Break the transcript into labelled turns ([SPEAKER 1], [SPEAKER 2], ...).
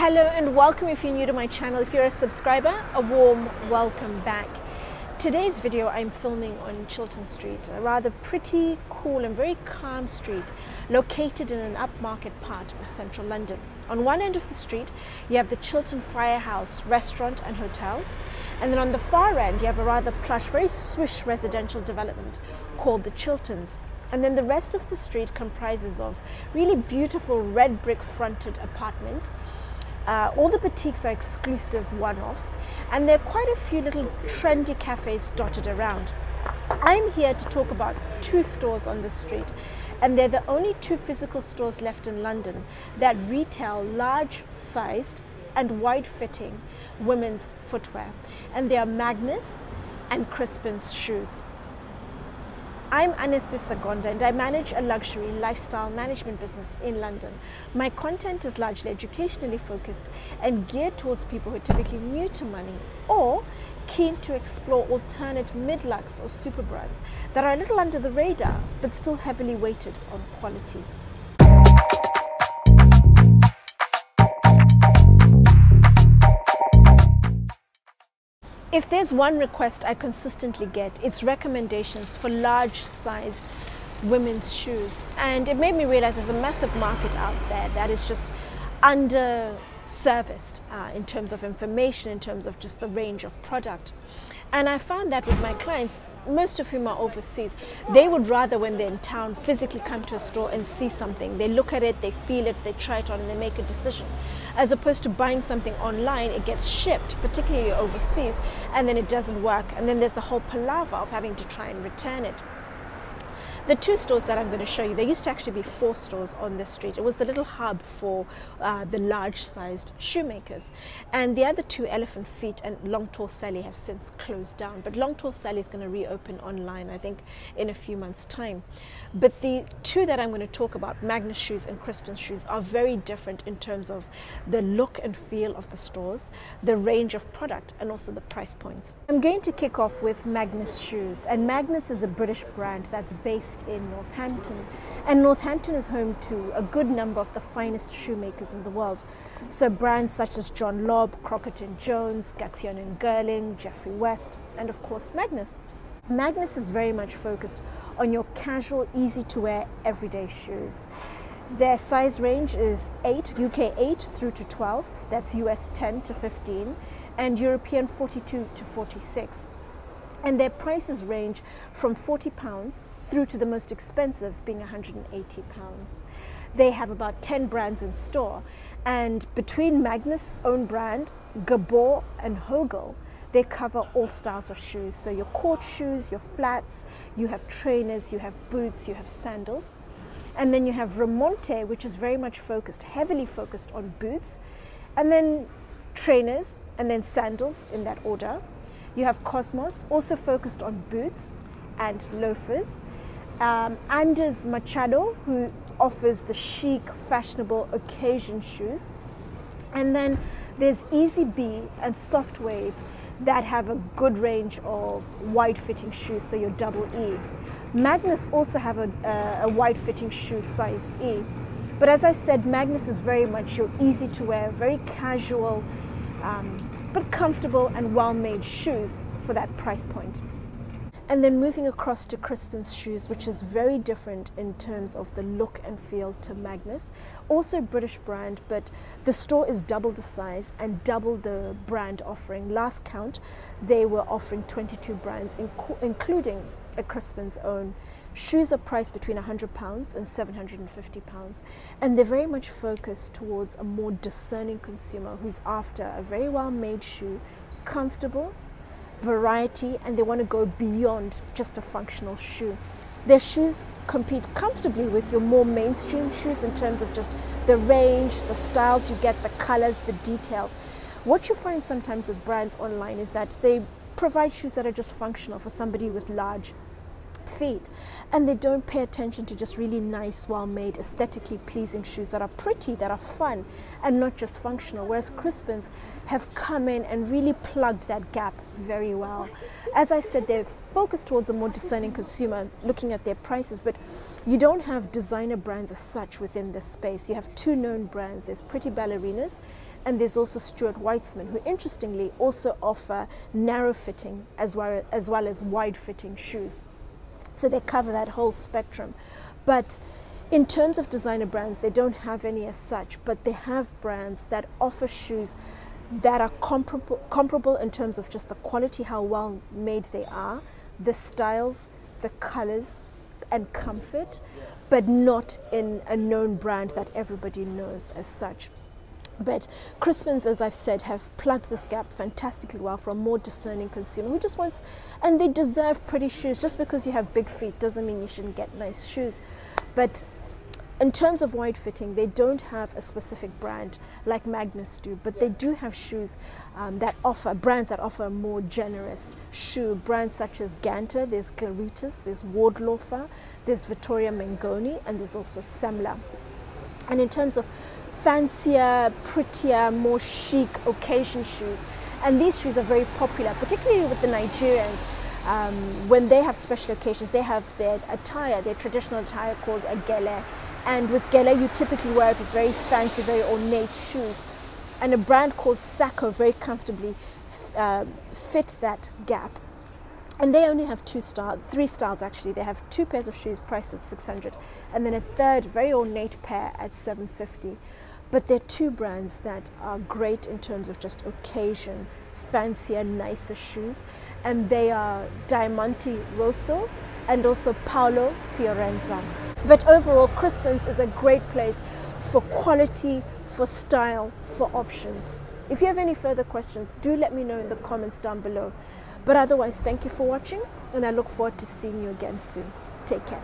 [SPEAKER 1] Hello and welcome if you're new to my channel. If you're a subscriber, a warm welcome back. Today's video I'm filming on Chiltern Street, a rather pretty, cool and very calm street located in an upmarket part of central London. On one end of the street you have the Chiltern Firehouse restaurant and hotel, and then on the far end you have a rather plush, very swish residential development called the Chilterns. And then the rest of the street comprises of really beautiful red brick fronted apartments. All the boutiques are exclusive one-offs, and there are quite a few little trendy cafes dotted around. I'm here to talk about two stores on this street, and they're the only two physical stores left in London that retail large-sized and wide-fitting women's footwear, and they are Magnus and Crispins Shoes. I'm Anesu Sagonda and I manage a luxury lifestyle management business in London. My content is largely educationally focused and geared towards people who are typically new to money or keen to explore alternate mid-lux or super brands that are a little under the radar but still heavily weighted on quality. If there's one request I consistently get, it's recommendations for large-sized women's shoes. And it made me realize there's a massive market out there that is just under-serviced in terms of information, in terms of just the range of product. And I found that with my clients, most of whom are overseas, they would rather, when they're in town, physically come to a store and see something. They look at it, they feel it, they try it on, and they make a decision. As opposed to buying something online, it gets shipped, particularly overseas, and then it doesn't work. And then there's the whole palaver of having to try and return it. The two stores that I'm going to show you, there used to actually be 4 stores on this street. It was the little hub for the large-sized shoemakers. And the other two, Elephant Feet and Long Tall Sally, have since closed down. But Long Tall Sally is going to reopen online, I think, in a few months' time. But the two that I'm going to talk about, Magnus Shoes and Crispin Shoes, are very different in terms of the look and feel of the stores, the range of product, and also the price points. I'm going to kick off with Magnus Shoes. And Magnus is a British brand that's based in Northampton, and Northampton is home to a good number of the finest shoemakers in the world. So brands such as John Lobb, Crockett & Jones, Gathion & Girling, Jeffrey West, and of course Magnus. Magnus is very much focused on your casual, easy to wear, everyday shoes. Their size range is UK 8 through to 12, that's US 10 to 15, and European 42 to 46. And their prices range from £40 through to the most expensive being £180. They have about 10 brands in store, and between Magnus' own brand, Gabor and Hogl, they cover all styles of shoes. So your court shoes, your flats, you have trainers, you have boots, you have sandals. And then you have Remonte, which is very much focused, heavily focused on boots, and then trainers, and then sandals in that order. You have Cosmos, also focused on boots and loafers. Anders Machado, who offers the chic, fashionable occasion shoes. And then there's Easy B and Soft Wave that have a good range of wide-fitting shoes, so your double E. Magnus also have a wide-fitting shoe, size E. But as I said, Magnus is very much your easy-to-wear, very casual, but comfortable and well-made shoes for that price point. And then moving across to Crispins Shoes, which is very different in terms of the look and feel to Magnus. Also a British brand, but the store is double the size and double the brand offering. Last count, they were offering 22 brands, including a Crispin's own. Shoes are priced between £100 and £750, and they're very much focused towards a more discerning consumer who's after a very well-made shoe, comfortable, variety, and they want to go beyond just a functional shoe. Their shoes compete comfortably with your more mainstream shoes in terms of just the range, the styles you get, the colors, the details. What you find sometimes with brands online is that they provide shoes that are just functional for somebody with large feet, and they don't pay attention to just really nice, well-made, aesthetically pleasing shoes that are pretty, that are fun, and not just functional. Whereas Crispins have come in and really plugged that gap very well. As I said, they're focused towards a more discerning consumer, looking at their prices, but you don't have designer brands as such within this space. You have two known brands. There's Pretty Ballerinas, and there's also Stuart Weitzman, who interestingly also offer narrow fitting as well as wide fitting shoes. So they cover that whole spectrum. But in terms of designer brands, they don't have any as such, but they have brands that offer shoes that are comparable in terms of just the quality, how well made they are, the styles, the colors, and comfort, but not in a known brand that everybody knows as such. But Crispins, as I've said, have plugged this gap fantastically well for a more discerning consumer who just wants, and they deserve pretty shoes. Just because you have big feet doesn't mean you shouldn't get nice shoes. But in terms of wide fitting, they don't have a specific brand like Magnus do, but they do have shoes brands that offer a more generous shoe. Brands such as Ganter, there's Glaritus, there's Waldlaufer, there's Vittoria Mengoni, and there's also Semler. And in terms of fancier, prettier, more chic occasion shoes, and these shoes are very popular, particularly with the Nigerians. When they have special occasions, they have their attire, their traditional attire called a gele. And with gele, you typically wear it with very fancy, very ornate shoes. And a brand called Sacco very comfortably fit that gap. And they only have three styles actually. They have two pairs of shoes priced at 600, and then a third very ornate pair at 750. But they're two brands that are great in terms of just occasion, fancier, nicer shoes. And they are Diamanté Rosso and also Paolo Fiorenza. But overall, Crispins is a great place for quality, for style, for options. If you have any further questions, do let me know in the comments down below. But otherwise, thank you for watching, and I look forward to seeing you again soon. Take care.